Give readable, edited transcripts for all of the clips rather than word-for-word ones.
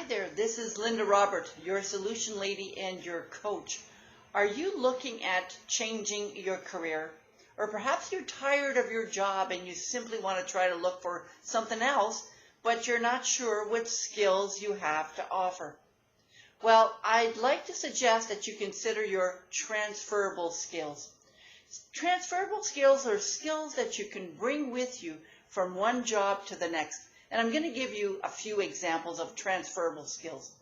Hi there, this is Linda Robert, your solution lady and your coach. Are you looking at changing your career? Or perhaps you're tired of your job and you simply want to try to look for something else, but you're not sure what skills you have to offer. Well, I'd like to suggest that you consider your transferable skills. Transferable skills are skills that you can bring with you from one job to the next. And I'm going to give you a few examples of transferable skills.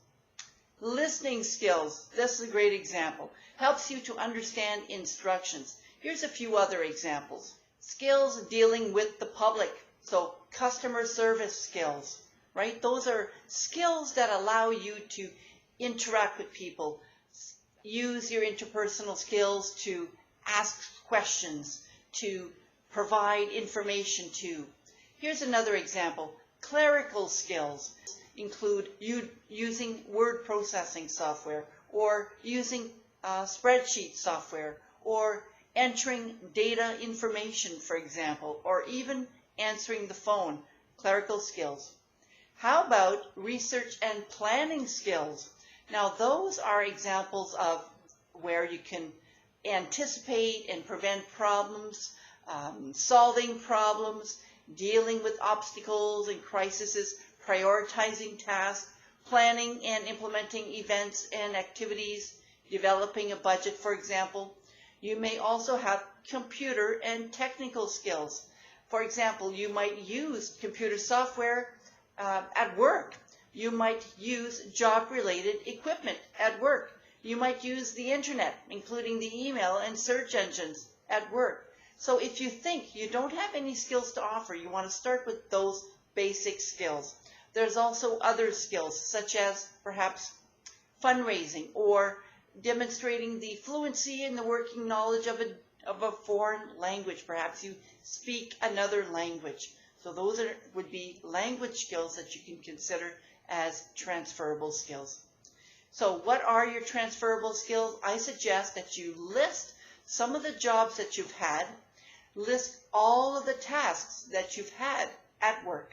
Listening skills, this is a great example. Helps you to understand instructions. Here's a few other examples. Skills dealing with the public. So customer service skills, right? Those are skills that allow you to interact with people. Use your interpersonal skills to ask questions, to provide information to. Here's another example. Clerical skills include using word processing software or using spreadsheet software or entering data information, for example, or even answering the phone. Clerical skills. How about research and planning skills? Now, those are examples of where you can anticipate and prevent problems, solving problems, dealing with obstacles and crises, prioritizing tasks, planning and implementing events and activities, developing a budget, for example. You may also have computer and technical skills. For example, you might use computer software at work. You might use job-related equipment at work. You might use the internet, including the email and search engines at work. So if you think you don't have any skills to offer, you want to start with those basic skills. There's also other skills, such as perhaps fundraising or demonstrating the fluency and the working knowledge of a foreign language. Perhaps you speak another language. So those would be language skills that you can consider as transferable skills. So what are your transferable skills? I suggest that you list some of the jobs that you've had. List all of the tasks that you've had at work.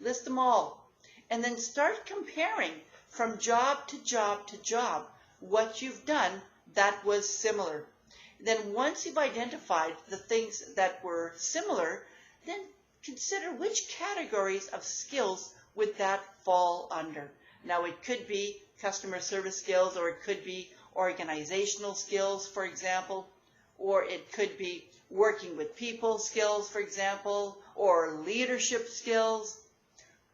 List them all. And then start comparing from job to job to job what you've done that was similar. Then once you've identified the things that were similar, then consider which categories of skills would that fall under. Now, it could be customer service skills, or it could be organizational skills, for example, or it could be working with people skills, for example, or leadership skills,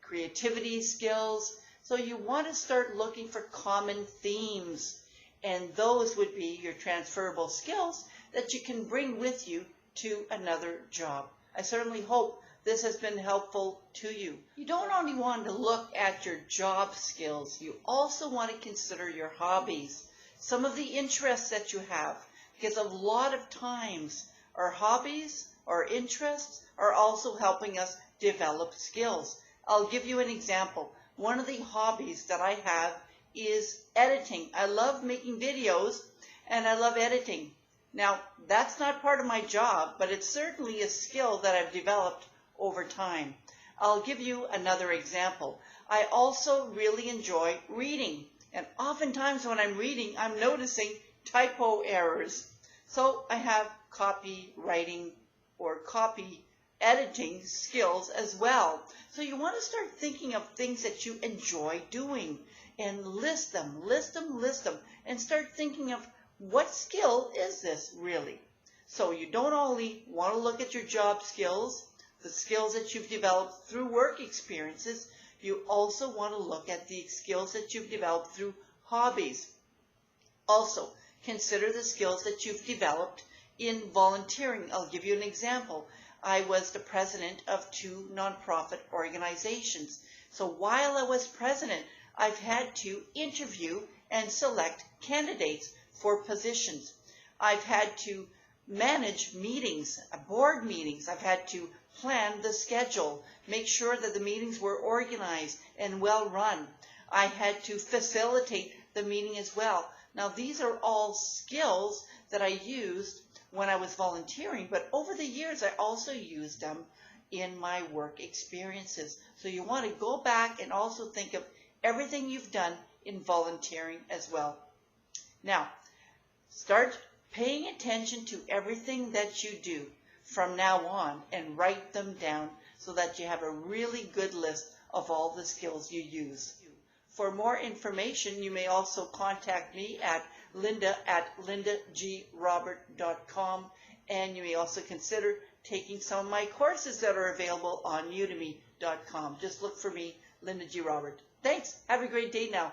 creativity skills. So you want to start looking for common themes, and those would be your transferable skills that you can bring with you to another job. I certainly hope this has been helpful to you. You don't only want to look at your job skills, you also want to consider your hobbies, some of the interests that you have, because a lot of times our hobbies, our interests are also helping us develop skills. I'll give you an example. One of the hobbies that I have is editing. I love making videos and I love editing. Now, that's not part of my job, but it's certainly a skill that I've developed over time. I'll give you another example. I also really enjoy reading, and oftentimes when I'm reading, I'm noticing typo errors. So I have copywriting or copy editing skills as well. So you want to start thinking of things that you enjoy doing and list them, and start thinking of what skill is this really. So you don't only want to look at your job skills, the skills that you've developed through work experiences, you also want to look at the skills that you've developed through hobbies. Also, consider the skills that you've developed in volunteering. I'll give you an example. I was the president of 2 nonprofit organizations. So while I was president, I've had to interview and select candidates for positions. I've had to manage meetings, board meetings. I've had to plan the schedule, make sure that the meetings were organized and well run. I had to facilitate the meeting as well. Now, these are all skills that I used when I was volunteering, but over the years I also used them in my work experiences. So you want to go back and also think of everything you've done in volunteering as well. Now, start paying attention to everything that you do from now on and write them down so that you have a really good list of all the skills you use. For more information, you may also contact me at linda@lindagrobert.com, and you may also consider taking some of my courses that are available on udemy.com. Just look for me, Linda G. Robert. Thanks. Have a great day now.